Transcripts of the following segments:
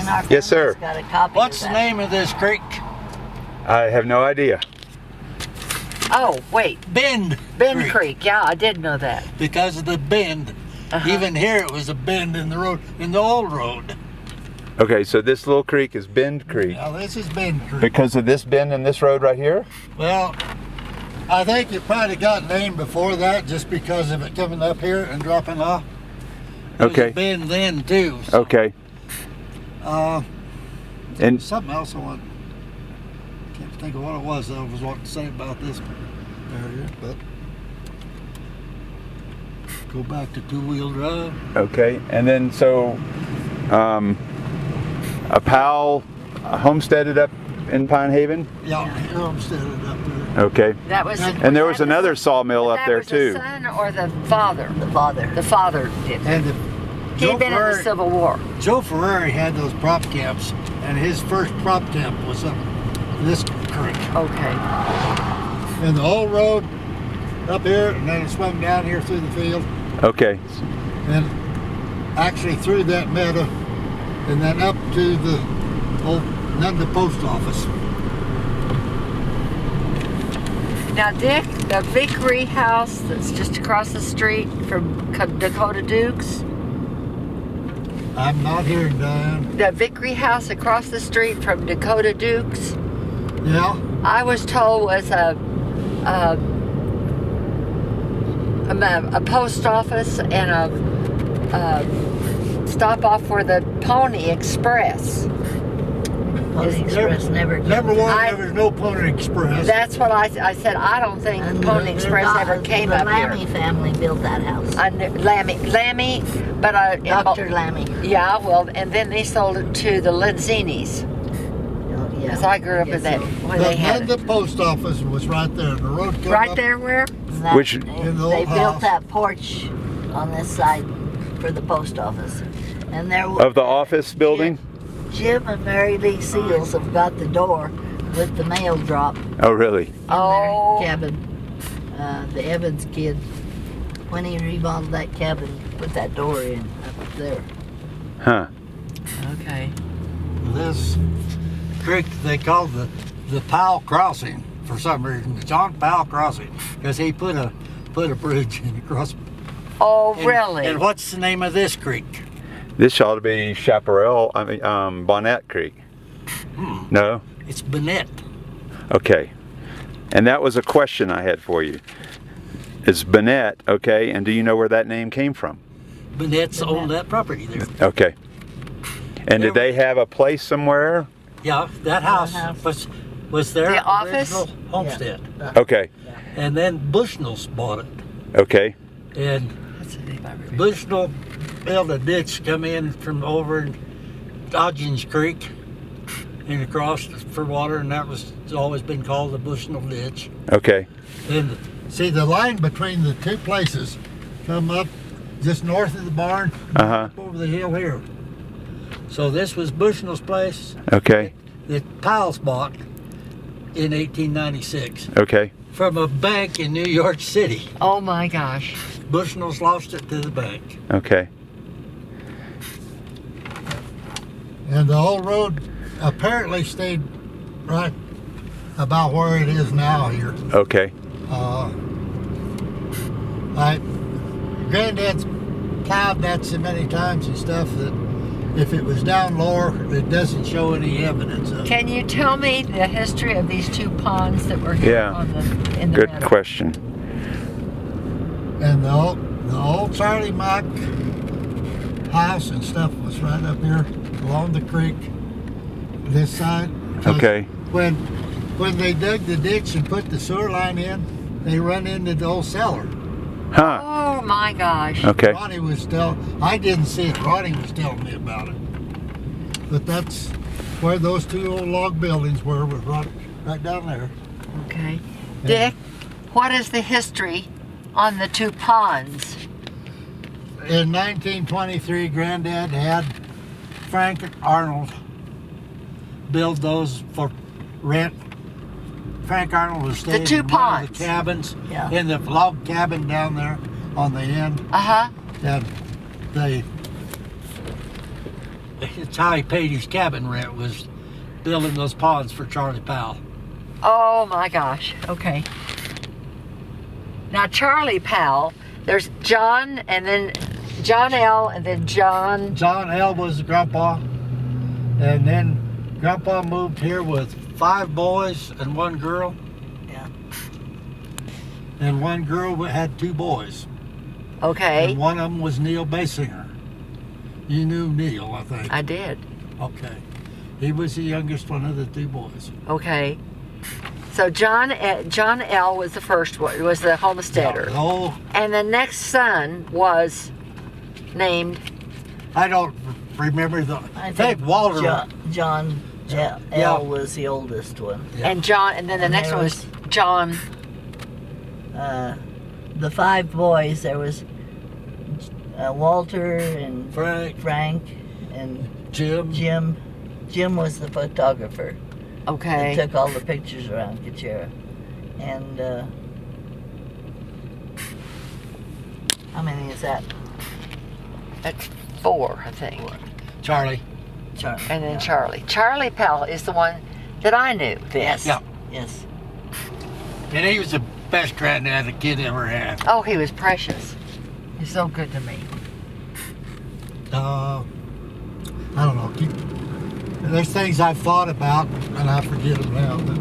and our Yes, sir. family's got a copy What's of the that. name of this creek? I have no idea. Oh, wait. Bend Creek. Yeah, I did know that. Because of the bend. Even here it was a bend in the road, in the old road. Okay, so this little creek is Bend Creek. Now this is Bend Creek. Because of this bend in this road right here? Well, I think it probably got named before that just because of it coming up here and dropping off. There was Okay. a bend then too. So, Okay. And something else I want. Can't think of what it was that I was wanting to say about this area, but go back to two-wheel drive. okay, and then so a pal homesteaded up in Pine Haven? Yeah, homesteaded up there. Okay. That was. And there was another sawmill up there too. The son or the father? The father. The father did. And He'd been in the Civil War. Joe Ferrari had those prop camps, and his first prop camp was up this creek. Okay. And the old road up here, and then it swung down here through the field, Okay. and actually through that meadow, and then up to the the post office. Now, Dick, the Vickery house that's just across the street from Dakota Dukes, I'm not here, Diane. the Vickery house across the street from Dakota Dukes, Yeah? I was told was a post office and a stop off for the Pony Express. Pony Express never came. Number one, I- there was no Pony Express. That's what I said. I don't think And Pony the- Express ever came the up Lammy here. family built that house. I knew, Lammy, but Dr. Lammy. Yeah, well, and then they sold it to the Lindzinis. Oh, yeah. Because I grew up guess in that, so. where they had And the it. post office was right there. The road come Right up. there where? And that- Which- In the they old built house. that porch on this side for the post office. And there Of the office building? Jim and Mary Lee Seals have got the door with the mail drop in Oh, really? Oh. their cabin. The Evans kid, when he remodeled that cabin, put that door in up there. Huh. Okay. This creek they called the Powell Crossing for some reason. John Powell Crossing, because he put a bridge in across. Oh, And- really? And what's the name of this creek? This ought to be Chaparral, Bonnet Creek. No? It's Bennett. Okay. And that was a question I had for you. It's Bonnet, okay, and do you know where that name came from? Bennett's owned that property there. Okay. And did they have a place somewhere? Yeah, that house was their The office? original homestead. Okay. And then Bushnell's bought it. Okay. And That's the name I remember. Bushnell built a ditch come in from over in Dodgins Creek and across for water, and that was it's always been called the Bushnell Ditch. Okay. And see, the line between the two places come up just north of the barn, Uh-huh. up over the hill here. So this was Bushnell's place Okay. that Powell's bought in 1896 Okay. from a bank in New York City. Oh, my gosh. Bushnell's lost it to the bank. Okay. And the whole road apparently stayed right about where it is now here. Okay. Granddad's plowed that so many times and stuff that if it was down lower, it doesn't show any evidence of it. Can you tell me the history of these two ponds that were here Yeah. in the Good meadow? question. And the old Charlie Mack house and stuff was right up here along the creek, this side. 'Cause Okay. When they dug the ditch and put the sewer line in, they run into the old cellar. Huh. Oh, my gosh. Okay. Ronnie was I didn't see it, Ronnie was telling me about it. But that's where those two old log buildings were, was right down there. Okay. Dick, what is the history on the two ponds? In 1923, Granddad had Frank Arnold build those for rent. Frank Arnold was staying two in one of ponds. the cabins, Yeah. in the log cabin down there on the end. Uh-huh. And it's how he paid his cabin rent, was building those ponds for Charlie Powell. Oh my gosh. Okay. Now Charlie Powell, there's John and then John L. and then John. John L. was grandpa, and then grandpa moved here with 5 boys and 1 girl. Yeah. And 1 girl had 2 boys. Okay. And one of them was Neil Basinger. You knew Neil, I think. I did. Okay. He was the youngest one of the 2 boys. Okay. So John L. was the first one, was the homesteader. Oh, And the next son was named, I don't remember the. I think Walter. John L. Yeah. was the oldest one. Yeah. and John, and then the And next there one was John. The 5 boys, there was Walter and Frank, and Jim. Jim. Jim was the photographer. Okay. That took all the pictures around Kachera. And how many is that? That's 4, I think. Charlie. Charlie. And then yeah. Charlie. Charlie Powell is the one that I knew. This. Yeah. Yes. And he was the best granddad a kid ever had. Oh, he was precious. He's so good to me. I don't know. There's things I've thought about, and I forget them now. But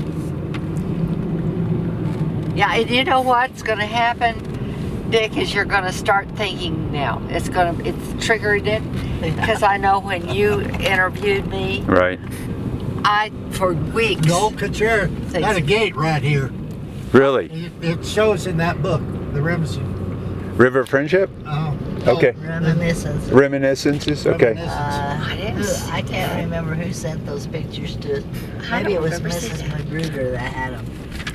Yeah, and you know what's going to happen, Dick, is you're going to start thinking now. It's triggered it, because I know when you interviewed me, Right. for weeks. no, Kachera had a gate right here. Really? It shows in that book, the Jameson. River of Friendship? Okay. Reminiscence. Reminiscences? Okay. I can't remember who sent those pictures to us. I Maybe don't it was remember Mrs. seeing it. Magruder that had them.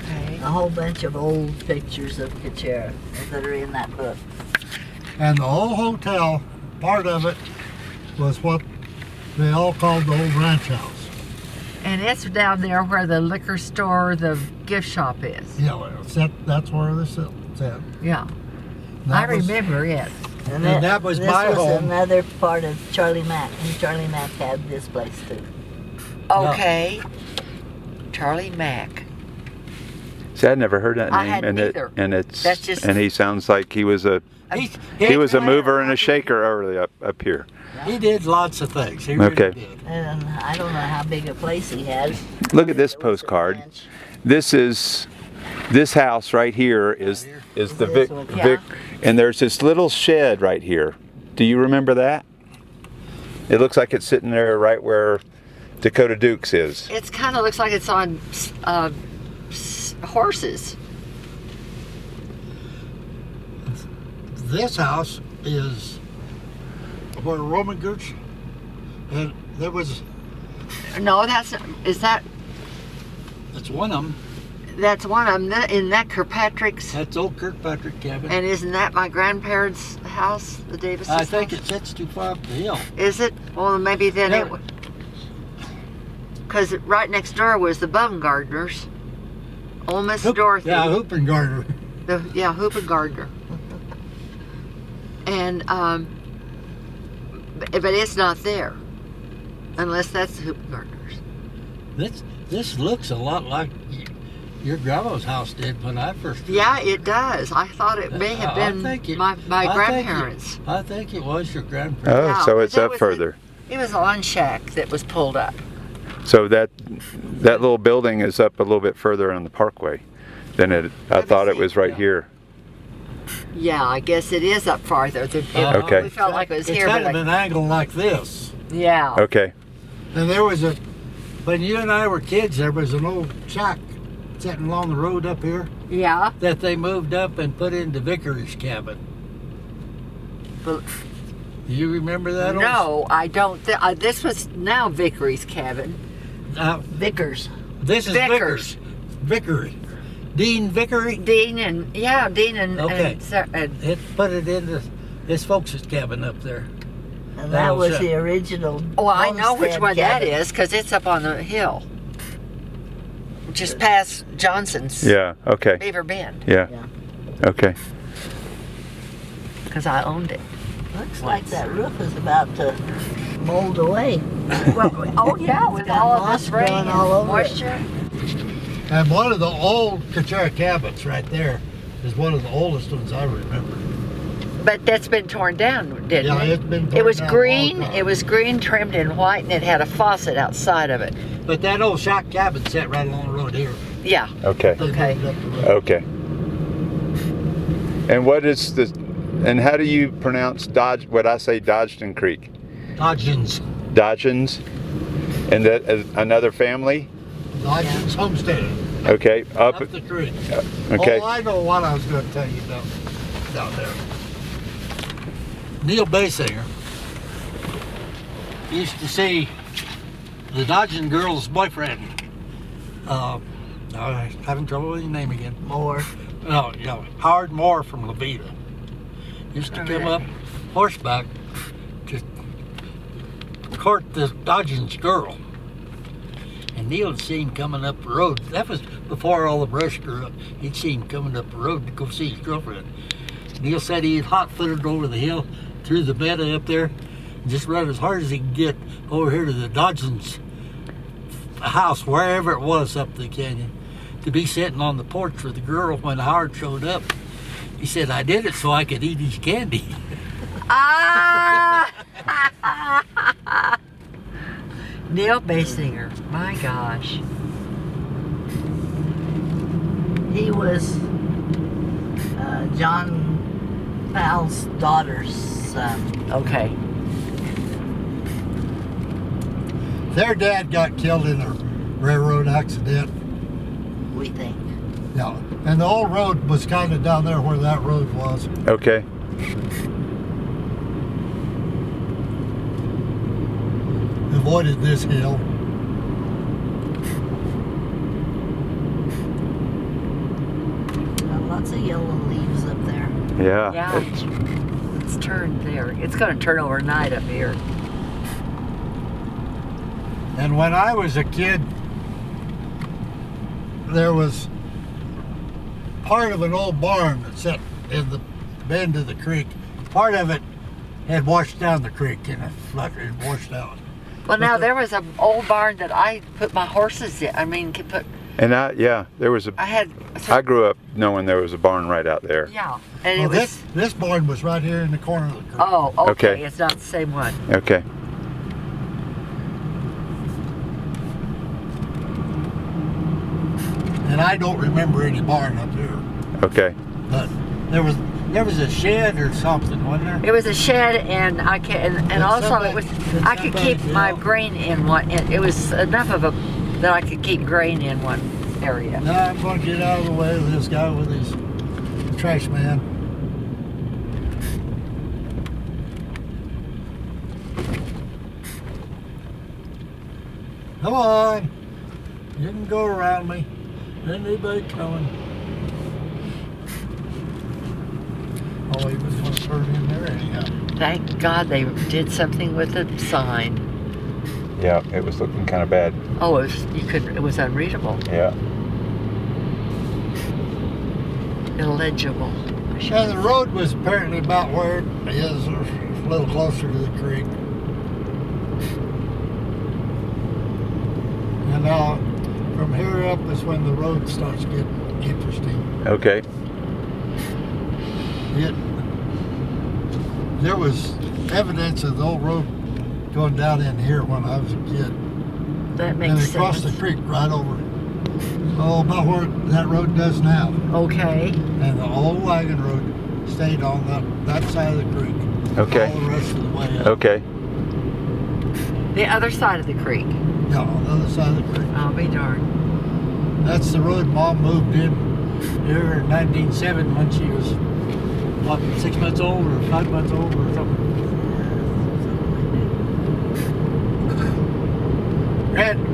Okay. A whole bunch of old pictures of Kachera that are in that book. And the whole hotel, part of it, was what they all called the old ranch house. And it's down there where the liquor store, the gift shop is. Yeah, well, that's where this is at. Yeah. That I was- remember it. And that was this my was home. another part of Charlie Mack. And Charlie Mack had this place too. Okay. Charlie Mack. See, I'd never heard that I name, hadn't and either. and it's That's just- and he sounds like he was a he was a mover and a shaker early up here. He did lots of things. He really Okay. did. And I don't know how big a place he had. Look at this It was a postcard. ranch. This house right here is the This Vic, one. Vic, and there's this little shed right here. Do you remember that? It looks like it's sitting there right where Dakota Dukes is. It kind of looks like it's on horses. This house is where Roman Gooch, and there was, No, it's one of them. that's one of them. Isn't that Kirkpatrick's? That's old Kirkpatrick cabin. And isn't that my grandparents' house, the Davis? I think it sits too far up the hill. Is it? Well, maybe then Yeah. it would. Because right next door was the Baumgartners. Old Miss Dorothy. Yeah, Hooping Garter. Hoop and Gardner. And but it's not there, unless that's Hoop and Gardner's. This looks a lot like your grandma's house did when I first. Yeah, it does. I thought it may have I been think it- my I think grandparents. I think it was your Oh, grandparents. Yeah, so but it's there up was further. It was a lawn shack that was pulled up. So that little building is up a little bit further on the parkway than it. I Let me thought it see. was right Yeah. here. Yeah, I guess it is up farther. Okay. We felt like it was it's here, kind but of an angle like this. yeah. Okay. And there was when you and I were kids, there was an old shack sitting along the road up here Yeah. that they moved up and put into Vicarage cabin. But Do you remember that? no, I don't. This was now Vickery's cabin. Vickers. This is Vickers. Vickery. Dean Vickery. Dean and Okay. and It put it into his folks' cabin up there. And That that was was it. the original. oh, I know which homestead one that cabin. is because it's up on the hill, just past Johnson's Yeah. Okay. Beaver Bend. Yeah. Yeah. Okay. Because I owned it. Looks like that roof is about to mold away. Well, oh yeah, with got all of moss this rain growing and all over it. moisture. And one of the old Kachara cabins right there is one of the oldest ones I remember. But that's been torn down, didn't Yeah, it? it's been torn It was down a green. long time. It was green, trimmed in white, and it had a faucet outside of it. But that old shack cabin sat right along the road here. Yeah. Okay. They Okay. moved up the road. Okay. And what is the? And how do you pronounce Dodge? What I say, Dodgton Creek, Dodgens. Dodgens, and that another family. Dodgens Homestead. Okay. Up the creek. Okay. Oh, I know what I was going to tell you down there. Neil Basinger used to see the Dodgen girl's boyfriend. I'm having trouble with his name again. More. No, Howard Moore from Levita. Used to come up horseback to court the Dodgen's girl. And Neil had seen him coming up the road. That was before all the brush grew up. He'd seen him coming up the road to go see his girlfriend. Neil said he had hot-footed over the hill through the meadow up there and just run as hard as he could get over here to the Dodgen's house, wherever it was up the canyon, to be sitting on the porch with the girl when Howard showed up. He said, I did it so I could eat his candy. Ah! Neil Basinger. My gosh. He was John Powell's daughter's son. Okay. Their dad got killed in a railroad accident. We think. Yeah, and the old road was kind of down there where that road was. Okay. Avoided this hill. Lots of yellow leaves up there. Yeah. Yeah. It's turned there. It's going to turn overnight up here. And when I was a kid, there was part of an old barn that sat in the bend of the creek. Part of it had washed down the creek and it washed out. Well, now there was an old barn that I put my horses in. I mean, could put. And there was a. I had. I grew up knowing there was a barn right out there. Yeah, and Well, it was. this barn was right here in the corner of the creek. Oh, okay. Okay. It's not the same one. Okay. And I don't remember any barn up here. Okay. But there was a shed or something, wasn't there? It was a shed, and I can, and Did also somebody- it was. did I could keep somebody my yell? grain in one. It was enough of a that I could keep grain in one area. Now I'm going to get out of the way of this guy with his trash man. Come on. You can go around me. Anybody coming? Oh, he was going to turn in there anyhow. Thank God they did something with the sign. Yeah, it was looking kind of bad. Oh, it was unreadable, Yeah. illegible. Yeah, the road was apparently about where it is, or a little closer to the creek. And now, from here up is when the road starts getting interesting. Okay. There was evidence of the old road going down in here when I was a kid. That And makes it crossed sense. the creek right over. Oh, about where that road does now. Okay. And the old wagon road stayed on that side of the creek. Okay. All the rest of the way up. Okay. The other side of the creek. Yeah, on the other side of the creek. I'll be darned. That's the road Mom moved in here in 1907 when she was, what, 6 months old or 5 months old or something.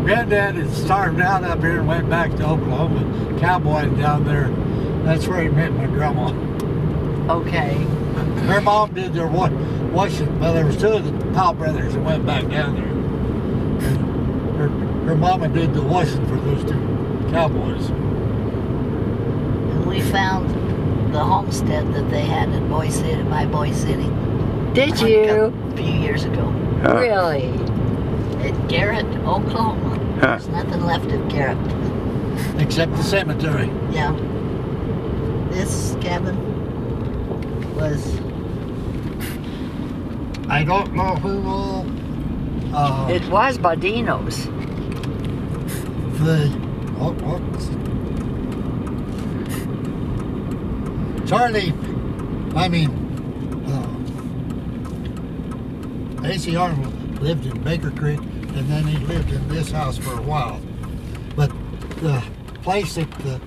Granddad had starved out up here and went back to Oklahoma, cowboying down there. That's where he met my grandma. Okay. Her mom did their washing. Well, there was two of the Powell brothers that went back down there. And her mama did the washing for those two cowboys. And we found the homestead that they had in Boy City, by Boy City. Did you? A few years ago. Huh. Really? At Garrett, Oklahoma. Huh. There's nothing left of Garrett. Except the cemetery. Yeah. This cabin was, I don't know who all. It was Bodino's. Charlie, A.C. Arnold lived in Baker Creek, and then he lived in this house for a while. But the place that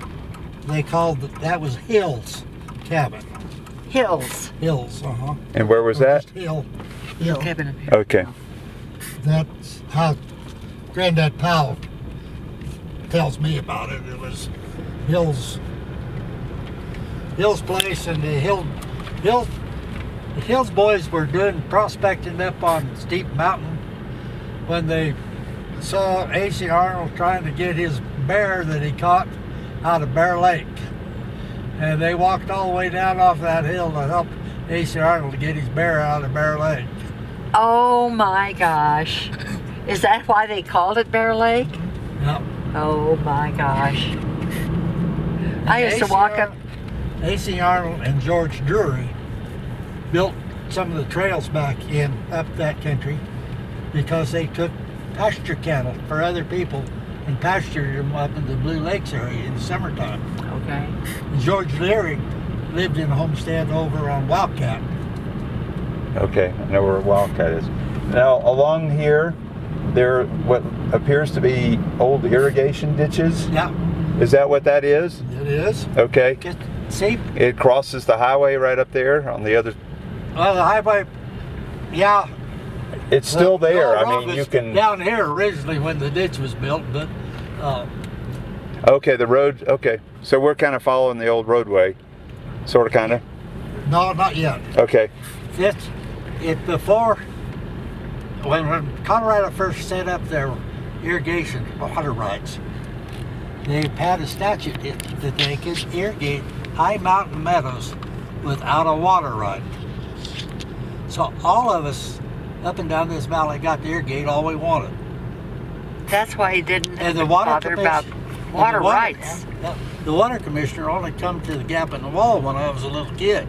they called that was Hill's cabin. Hills. Hills, And where was that? Just Hill. Hill. Cabin up here. Okay. That's how Granddad Powell tells me about it. It was Hill's place, and the Hills boys were doing prospecting up on Steep Mountain when they saw A.C. Arnold trying to get his bear that he caught out of Bear Lake. And they walked all the way down off that hill to help A.C. Arnold to get his bear out of Bear Lake. Oh my gosh. Is that why they called it Bear Lake? Yep. Oh my gosh. I used to walk up. A.C. Arnold and George Drury built some of the trails back up that country because they took pasture cattle for other people and pastured them up in the Blue Lakes area in the summertime. Okay. And George Leary lived in a homestead over on Wildcat. Okay, I know where Wildcat is. Now, along here, there are what appears to be old irrigation ditches. Yeah, Is that what that is? it is. Okay. See, It crosses the highway right up there on the other. well, the highway, yeah. It's still the there. old I road mean, was you can. down here originally when the ditch was built, but Okay, the road. Okay, so we're kind of following the old roadway, sort of, kind of. no, not yet. Okay. It before when Colorado first set up their irrigation water rights, they had a statute that they could irrigate high mountain meadows without a water right. So all of us up and down this valley got to irrigate all we wanted. That's why he didn't And the water bother about commission- water and the rights. The water commissioner only come to the gap in the wall when I was a little kid.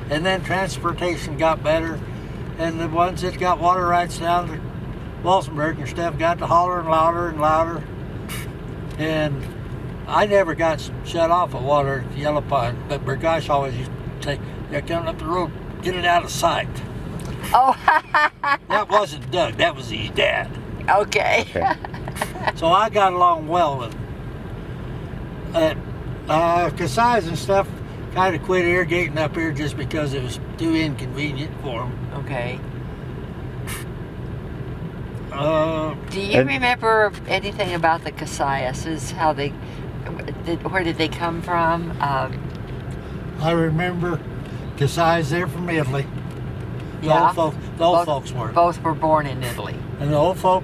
And then transportation got better, and the ones that got water rights down to Walsenburg and stuff got to hollering louder and louder. And I never got shut off of water at Yellow Pine, but Burgosh always used to say, "They're coming up the road, get it out of sight." Oh, That wasn't Doug, that was his dad. okay. Okay. So I got along well with him. Kasai's and stuff kind of quit irrigating up here just because it was too inconvenient for them. Okay. Do you And- remember anything about the Casaises? How they, where did they come from? I remember Kasai's there from Italy. The Yeah. old folks were. Both were born in Italy. And the old folk,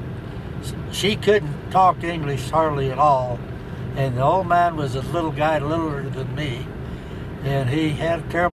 she couldn't talk English hardly at all. And the old man was a little guy, littler than me. And he had a terrible